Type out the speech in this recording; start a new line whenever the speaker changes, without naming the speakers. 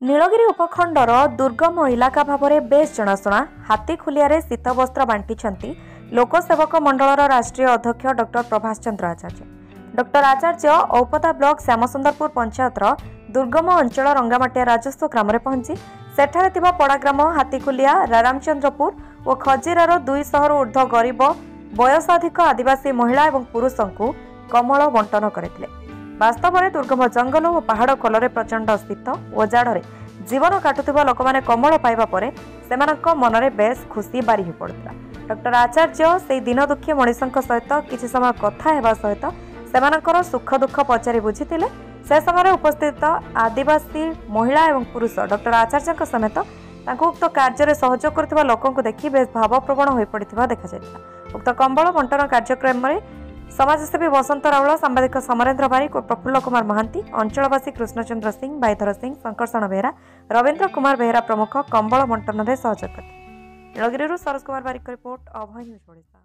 नीलगिरी उपखंडर दुर्गम इलाका भाव में बेस जनाशुना हाथीखुलिया शीत वस्त्र बांटी लोकसेवक मंडल राष्ट्रीय अध्यक्ष डॉक्टर प्रभाष चंद्र आचार्य। डॉक्टर आचार्य औपदा ब्लॉक श्यामसुंदरपुर पंचायतर दुर्गम अंचल रंगामाटिया राजस्व ग्राम में पहुंची सेठारे थिबा पड़ाग्राम हाथीखुलिया रामचंद्रपुर और खजीरार 200 ऊर्ध्व गरीब वयसाधिक आदिवासी महिला और पुरुषों को कमल बंटन करते। वास्तव में दुर्गम जंगल और पहाड़ कोलरे प्रचंड शीत और जाड़े जीवन काटुवा लोक मैंने कमल पाइबा परे सेमानक मनरे बेस खुशी बारी हो पड़ता। डॉक्टर आचार्य से दिन दुखी मनीषों सहित किसी समय कथा हेबा सहित सेमानकर सुख दुख पचारि बुझीथिले। से समय उपस्थित आदिवासी महिला और पुरुष डॉक्टर आचार्य समेत उक्त कार्य सहयोग कर लोकों देखि बेस भावप्रवण हो पड़ा देखा। उक्त कंबल बंटन कार्यक्रम में समाजसेवी बसंत राउल, सांबादिक समरेन्द्र बारिक और प्रफुल्ल कुमार महांती, अंचलवासी कृष्णचंद्र सिंह, भाईधर सिंह, शंकरषण बेहरा, रवींद्र कुमार बेहरा प्रमुख कंबल बंटन में सहयोग करते। नीलगिरी सरोज कुमार बारिक रिपोर्ट, अभय न्यूज ओडिशा।